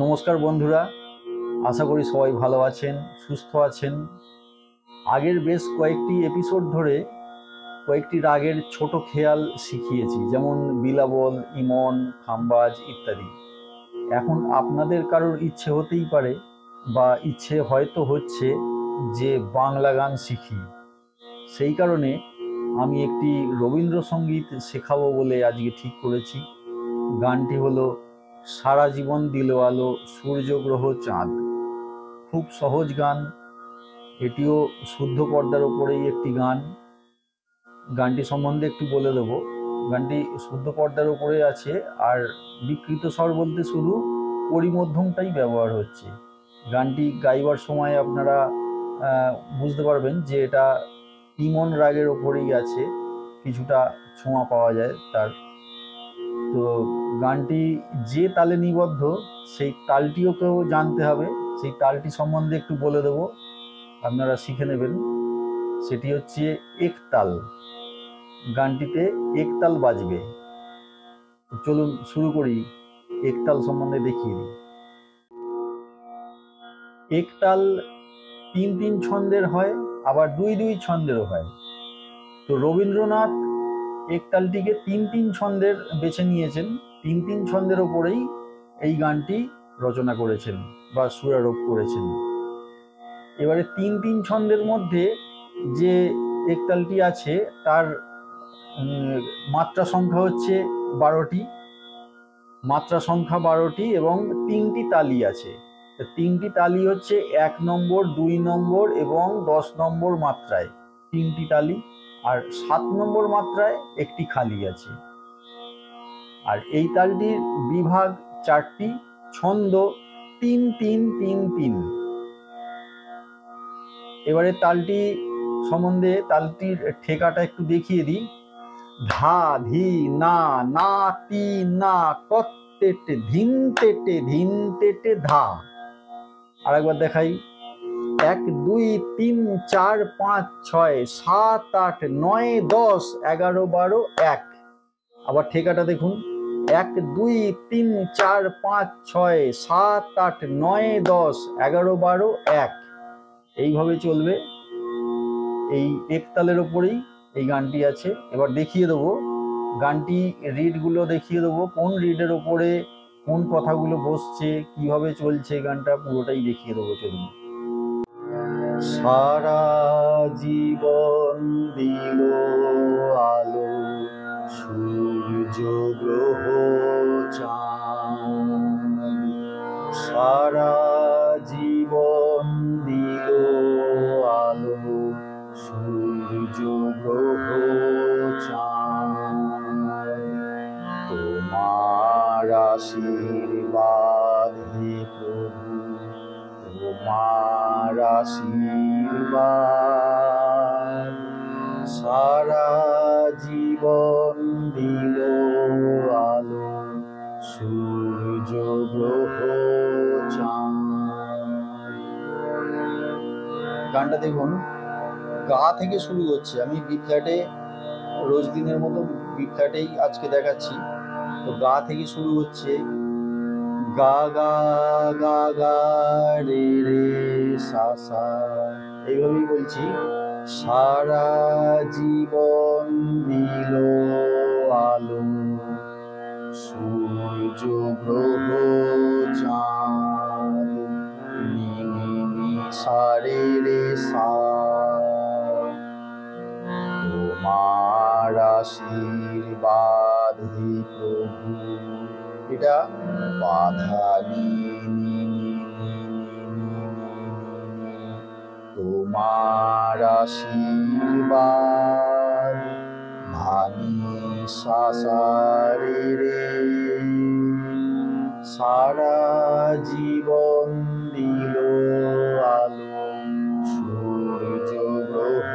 নমস্কার বন্ধুরা, আশা করি সবাই ভালো আছেন, সুস্থ আছেন। আগের বেশ কয়েকটি এপিসোড ধরে কয়েকটি রাগের ছোট খেয়াল শিখিয়েছি, যেমন বিলাবল, ইমন, খাম্বাজ ইত্যাদি। এখন আপনাদের কারোর ইচ্ছে হতেই পারে বা ইচ্ছে হয়তো হচ্ছে যে বাংলা গান শিখি। সেই কারণে আমি একটি রবীন্দ্রসঙ্গীত শেখাবো বলে আজকে ঠিক করেছি। গানটি হলো সারা জীবন দিল আলো সূর্য গ্রহ চাঁদ। খুব সহজ গান, এটিও শুদ্ধ পর্দার ওপরেই একটি গান। গানটি সম্বন্ধে একটু বলে দেব। গানটি শুদ্ধ পর্দার ওপরে আছে, আর বিকৃত স্বর বলতে শুধু পরিমধ্যমটাই ব্যবহার হচ্ছে। গানটি গাইবার সময় আপনারা বুঝতে পারবেন যে এটা ইমন রাগের ওপরেই আছে, কিছুটা ছোঁয়া পাওয়া যায় তার। তো গানটি যে তালে নিবদ্ধ সেই তালটিও কেউ জানতে হবে, সেই তালটি সম্বন্ধে একটু বলে দেব, আপনারা শিখে নেবেন। সেটি হচ্ছে একতাল। গানটিতে একতাল বাজবে। চলুন শুরু করি, একতাল সম্বন্ধে দেখিয়ে দিই। একতাল 3-3 ছন্দের হয়, আবার 2-2 ছন্দেরও হয়। তো রবীন্দ্রনাথ একতালটিকে 3-3 ছন্দের বেছে নিয়েছেন। 3-3 ছন্দের ওপরেই এই গানটি রচনা করেছেন বা সুরারোপ করেছেন। এবারে 3-3 ছন্দের মধ্যে যে একতালটি আছে তার মাত্রা সংখ্যা হচ্ছে 12টি। মাত্রা সংখ্যা 12টি এবং 3টি তালি আছে। 3টি তালি হচ্ছে 1 নম্বর, 2 নম্বর এবং 10 নম্বর মাত্রায় 3টি তালি, আর 7 নম্বর মাত্রায় একটি খালি আছে। আর এই তালটির বিভাগ 4টি, ছন্দ 3-3-3-3। এবারে তালটি সম্বন্ধে তালটির ঠেকাটা একটু দেখিয়ে দিই। ধা ধি না না তি না কত্তেটে ধিন তেটে ধিন তেটে ধা। আর একবার দেখাই। 1 2 3 4 5 6 7 8 9 10 11 12 1। আবার ঠেকাটা দেখুন। 1 2 3 4 5 6 7 8 9 10 11 12 1। এইভাবে চলবে। এই একতালের ওপরেই এই গানটি আছে। এবার দেখিয়ে দেবো গানটি রিডগুলো দেখিয়ে দেবো, কোন রিডের ওপরে কোন কথাগুলো বসছে, কিভাবে চলছে গানটা পুরোটাই দেখিয়ে দেবো। চলুন। সারা জীবন দিল আলো সূর্য গ্রহ চাঁদ। সারা জীবন দিল আলো সূর্য গ্রহ চাঁদ। তোমার আশীর্বাদ হে প্রভু, তোমার আশীর্বাদ। সারা জীবন দিল আলো সূর্য গ্রহ চাঁদ। গানটা দেখুন, গা থেকে শুরু হচ্ছে। আমি বি ফ্ল্যাটে রোজ দিনের মতো বি ফ্ল্যাটেই আজকে দেখাচ্ছি। তো গা থেকে শুরু হচ্ছে। গা গা গা গা রে রে সা সা, এইভাবেই বলছি। সারা জীবন দিল আলো সূর্য গ্রহ চাঁদ। নি নি নি সা রে রে সা। তোমার আশীর্বাদ হে প্রভু। এটা বাধা নি নি নি নি নি নি। তোমার আশীর্বাদ ধানি সা সা রে রে। সারা জীবন দিল আলো সূর্য গ্রহ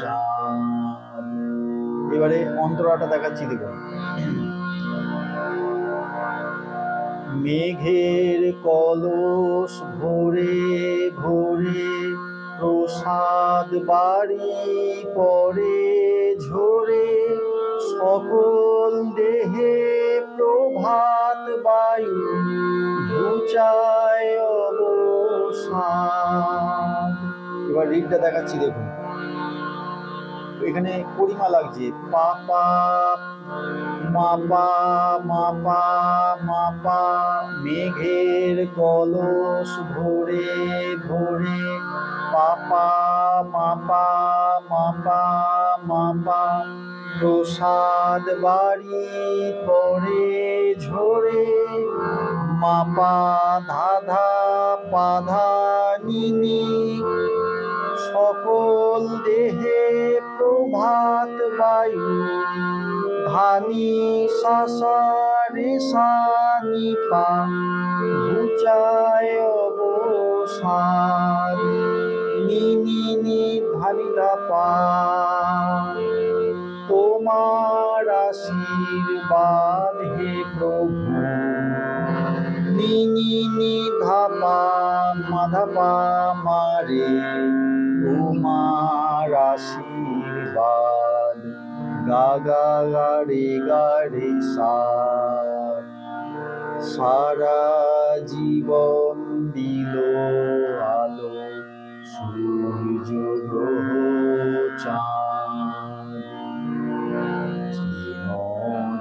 চাঁদ। এবারে অন্তরাটা দেখাচ্ছি, দেখুন। মেঘের কলস ভরে ভরে প্রসাদ বাড়ি পরে ঝরে। সকল দেহে প্রভাত বায়ু ঘুচায় অবসাদ। এবার রিডটা দেখাচ্ছি, দেখুন এখানে পরিমা লাগছে, পা পা মা পা মা পা মা পা, মেঘের কলস ভরে ভরে, পা পা মা পা মা পা মা পা, প্রসাদ বাড়ি পরে ঝরে, মা পা ধা ধা পা ধা নি নি, সকল দেহে প্রভাত বায়ু, ধানি সা সা রে সা নি পা, ঘুচায় অবসাদ, নি নি নি ধানি ধা পা। তোমার আশীর্বাদ হে প্রভু, নি নি নি ধা পা মা ধা পা মা রে, তোমার আশীর্বাদ, গা গা গা রে সা। সারা জীবন দিল আলো, সূর্য গ্রহ চাঁদ,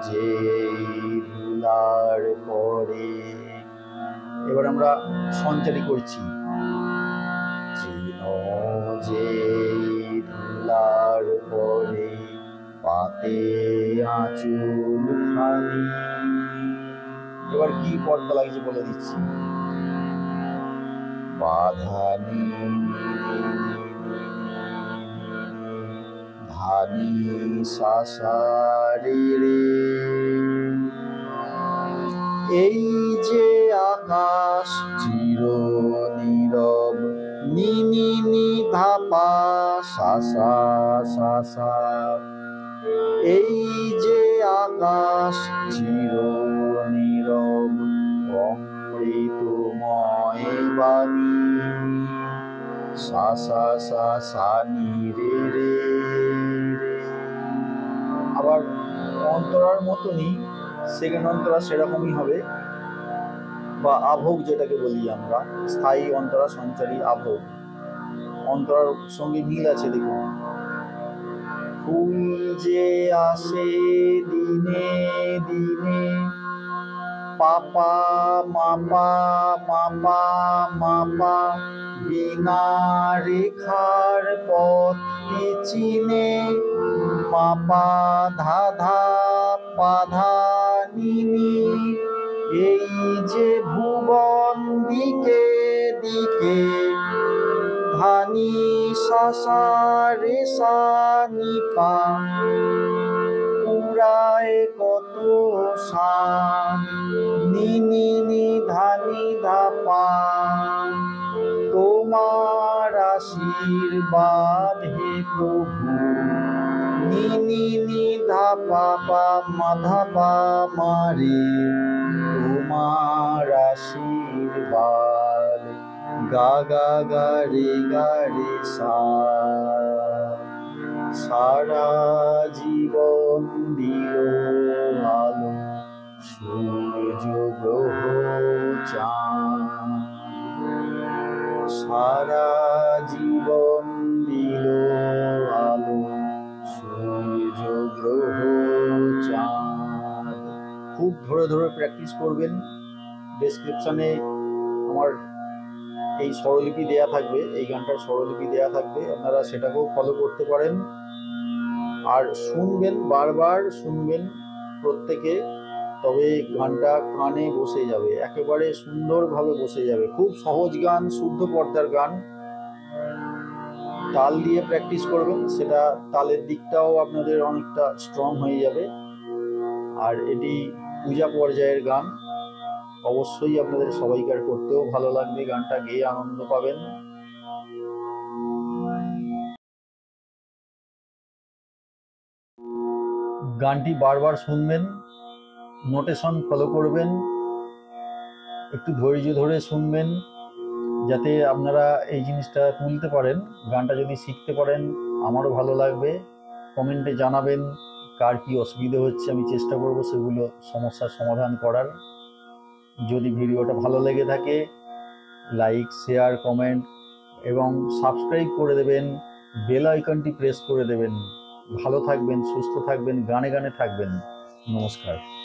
যে ধুলার পরে। এবার আমরা সঞ্চারী করছি, যে ধুলার পরে পাতে আঁচল খানি। এবার কি পর্দা লাগছে বলে দিচ্ছি, বাধানি ধানি সাসারে রে, এই যে আকাশ চির নীরব, নি নি নি ধা পা সা সা সা সা, এই যে আকাশ চির নীরব, অমৃতময় বাণী, সা সা সা সা নি রে রে রে। আবার অন্তরার মতনই সেকেন্ড অন্তরা সেরকমই হবে, বা আভোগ যেটাকে বলি আমরা, স্থায়ী অন্তরা সঞ্চারী আভোগ, অন্তরার সঙ্গে মিল আছে। দেখুন, ফুল যে আসে দিনে দিনে, পাপা মাপা মাপা মাপা, বিনা রেখার পথ চিনে, মাপা ধা ধা পা ধা নি নি, এই যে ভুবন দিকে দিকে, ধানি সা সা রে সা নি পা, পুরায় কত সান, নি নি নি ধানি ধা পা। তোমার আশীর্বাদ হে প্রভু, নি নি নি ধা পা পা মা ধা পা মা রে, তোমার আশীর্বাদ, গা গা গা রে সা। সারা জীবন দিল আলো, সূর্য গ্রহ চাঁদ, সারা জীবন দিল আলো, সূর্য গ্রহ চাঁদ। খুব ধরে ধরে প্র্যাকটিস করবেন। ডেসক্রিপশনে আমার এই স্বরলিপি দেয়া থাকবে, এই গানটার স্বরলিপি দেয়া থাকবে, আপনারা সেটাকেও ফলো করতে পারেন। আর শুনবেন, বারবার শুনবেন প্রত্যেকে, তবে গানটা কানে বসে যাবে, একেবারে সুন্দরভাবে বসে যাবে। খুব সহজ গান, শুদ্ধ পর্দার গান। তাল দিয়ে প্র্যাকটিস করবেন, সেটা তালের দিকটাও আপনাদের অনেকটা স্ট্রং হয়ে যাবে। আর এটি পূজা পর্যায়ের গান, অবশ্যই আপনাদের সবাইকার করতেও ভালো লাগবে, গানটা গেয়ে আনন্দ পাবেন। গানটি বারবার শুনবেন, নোটেশন ফলো করবেন, একটু ধৈর্য ধরে শুনবেন, যাতে আপনারা এই জিনিসটা তুলতে পারেন। গানটা যদি শিখতে পারেন আমারও ভালো লাগবে। কমেন্টে জানাবেন কার কি অসুবিধা হচ্ছে, আমি চেষ্টা করব সেগুলো সমস্যার সমাধান করার। যদি ভিডিওটা ভালো লেগে থাকে লাইক, শেয়ার, কমেন্ট এবং সাবস্ক্রাইব করে দেবেন, বেল আইকনটি প্রেস করে দেবেন। ভালো থাকবেন, সুস্থ থাকবেন, গানে গানে থাকবেন। নমস্কার।